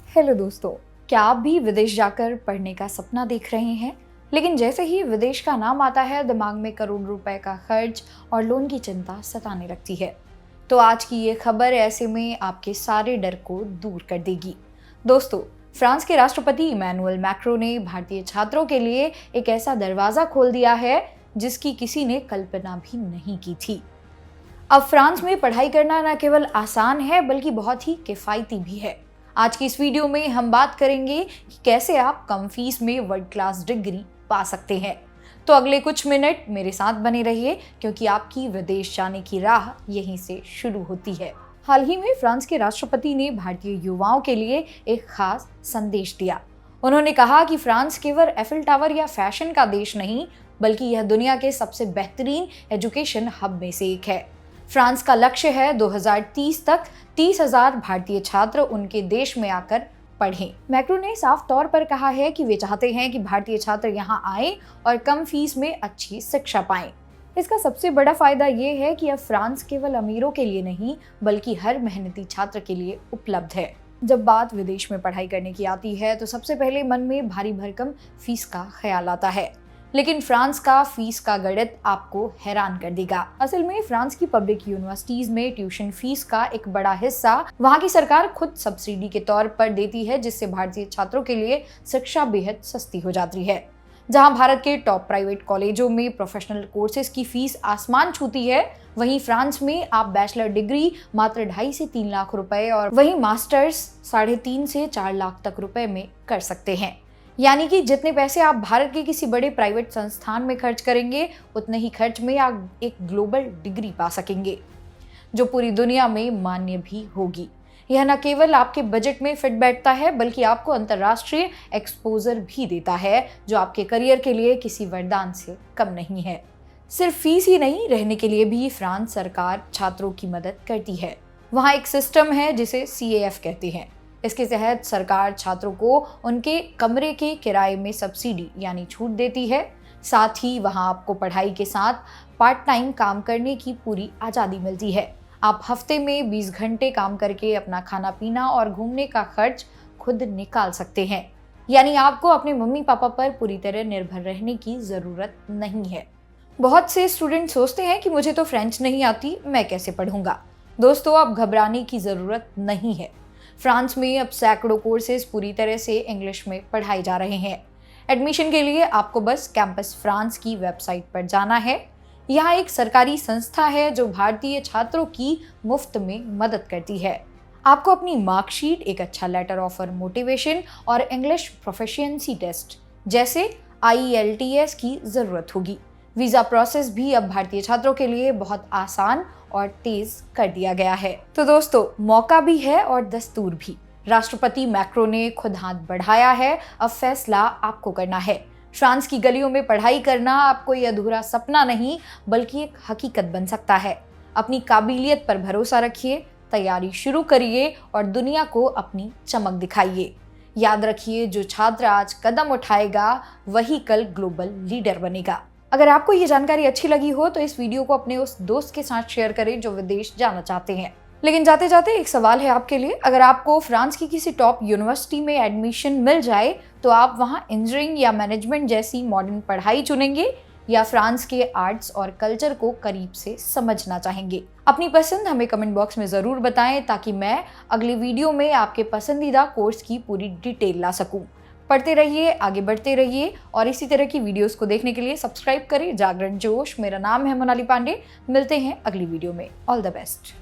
Hello दोस्तों, क्या आप भी विदेश जाकर पढ़ने का सपना देख रहे हैं? लेकिन जैसे ही विदेश का नाम आता है, दिमाग में करोड़ रुपए का खर्च और लोन की चिंता सताने लगती है। तो आज की ये खबर ऐसे में आपके सारे डर को दूर कर देगी। दोस्तों, फ्रांस के राष्ट्रपति इमैनुअल मैक्रों ने भारतीय छात्रों के लिए एक ऐसा दरवाजा खोल दिया है जिसकी किसी ने कल्पना भी नहीं की थी। अब फ्रांस में पढ़ाई करना न केवल आसान है बल्कि बहुत ही किफायती भी है। आज की इस वीडियो में हम बात करेंगे कि कैसे आप कम फीस में वर्ल्ड क्लास डिग्री पा सकते हैं। तो अगले कुछ मिनट मेरे साथ बने रहिए क्योंकि आपकी विदेश जाने की राह यहीं से शुरू होती है। हाल ही में फ्रांस के राष्ट्रपति ने भारतीय युवाओं के लिए एक खास संदेश दिया। उन्होंने कहा कि फ्रांस केवल एफिल टावर या फैशन का देश नहीं बल्कि यह दुनिया के सबसे बेहतरीन एजुकेशन हब में से एक है। फ्रांस का लक्ष्य है 2030 तक 30,000 भारतीय छात्र उनके देश में आकर पढ़ें। मैक्रो ने साफ तौर पर कहा है कि वे चाहते हैं कि भारतीय छात्र यहाँ आएं और कम फीस में अच्छी शिक्षा पाएं। इसका सबसे बड़ा फायदा ये है कि अब फ्रांस केवल अमीरों के लिए नहीं बल्कि हर मेहनती छात्र के लिए उपलब्ध है। जब बात विदेश में पढ़ाई करने की आती है तो सबसे पहले मन में भारी भरकम फीस का ख्याल आता है, लेकिन फ्रांस का फीस का गणित आपको हैरान कर देगा। असल में फ्रांस की पब्लिक यूनिवर्सिटीज में ट्यूशन फीस का एक बड़ा हिस्सा वहां की सरकार खुद सब्सिडी के तौर पर देती है, जिससे भारतीय छात्रों के लिए शिक्षा बेहद सस्ती हो जाती है। जहां भारत के टॉप प्राइवेट कॉलेजों में प्रोफेशनल कोर्सेज की फीस आसमान छूती है, वहीं फ्रांस में आप बैचलर डिग्री मात्र 2.5 से 3 लाख रुपए और वहीं मास्टर्स 3.5 से 4 लाख तक रुपए में कर सकते हैं। यानी कि जितने पैसे आप भारत के किसी बड़े प्राइवेट संस्थान में खर्च करेंगे उतने ही खर्च में आप एक ग्लोबल डिग्री पा सकेंगे जो पूरी दुनिया में मान्य भी होगी। यह न केवल आपके बजट में फिट बैठता है बल्कि आपको अंतर्राष्ट्रीय एक्सपोजर भी देता है जो आपके करियर के लिए किसी वरदान से कम नहीं है। सिर्फ फीस ही नहीं, रहने के लिए भी फ्रांस सरकार छात्रों की मदद करती है। वहाँ एक सिस्टम है जिसे CAF कहते हैं। इसके तहत सरकार छात्रों को उनके कमरे के किराए में सब्सिडी यानी छूट देती है। साथ ही वहां आपको पढ़ाई के साथ पार्ट टाइम काम करने की पूरी आज़ादी मिलती है। आप हफ्ते में 20 घंटे काम करके अपना खाना पीना और घूमने का खर्च खुद निकाल सकते हैं। यानी आपको अपने मम्मी पापा पर पूरी तरह निर्भर रहने की ज़रूरत नहीं है। बहुत से स्टूडेंट सोचते हैं कि मुझे तो फ्रेंच नहीं आती, मैं कैसे पढ़ूंगा। दोस्तों, अब घबराने की ज़रूरत नहीं है। फ्रांस में अब सैकड़ों कोर्सेज पूरी तरह से इंग्लिश में पढ़ाए जा रहे हैं। एडमिशन के लिए आपको बस कैंपस फ्रांस की वेबसाइट पर जाना है। यहाँ एक सरकारी संस्था है जो भारतीय छात्रों की मुफ्त में मदद करती है। आपको अपनी मार्कशीट, एक अच्छा लेटर ऑफ मोटिवेशन और इंग्लिश प्रोफिशिएंसी टेस्ट जैसे IELTS की ज़रूरत होगी। वीज़ा प्रोसेस भी अब भारतीय छात्रों के लिए बहुत आसान और तेज कर दिया गया है। तो दोस्तों, मौका भी है और दस्तूर भी। राष्ट्रपति मैक्रो ने खुद हाथ बढ़ाया है, अब फैसला आपको करना है। फ्रांस की गलियों में पढ़ाई करना आपको ये अधूरा सपना नहीं बल्कि एक हकीकत बन सकता है। अपनी काबिलियत पर भरोसा रखिए, तैयारी शुरू करिए और दुनिया को अपनी चमक दिखाइए। याद रखिए, जो छात्र आज कदम उठाएगा वही कल ग्लोबल लीडर बनेगा। अगर आपको ये जानकारी अच्छी लगी हो तो इस वीडियो को अपने उस दोस्त के साथ शेयर करें जो विदेश जाना चाहते हैं। लेकिन जाते जाते एक सवाल है आपके लिए, अगर आपको फ्रांस की किसी टॉप यूनिवर्सिटी में एडमिशन मिल जाए तो आप वहाँ इंजीनियरिंग या मैनेजमेंट जैसी मॉडर्न पढ़ाई चुनेंगे या फ्रांस के आर्ट्स और कल्चर को करीब से समझना चाहेंगे? अपनी पसंद हमें कमेंट बॉक्स में ज़रूर बताएं ताकि मैं अगली वीडियो में आपके पसंदीदा कोर्स की पूरी डिटेल ला सकूं। पढ़ते रहिए, आगे बढ़ते रहिए और इसी तरह की वीडियोस को देखने के लिए सब्सक्राइब करें जागरण जोश। मेरा नाम है मोनाली पांडे। मिलते हैं अगली वीडियो में। All the best.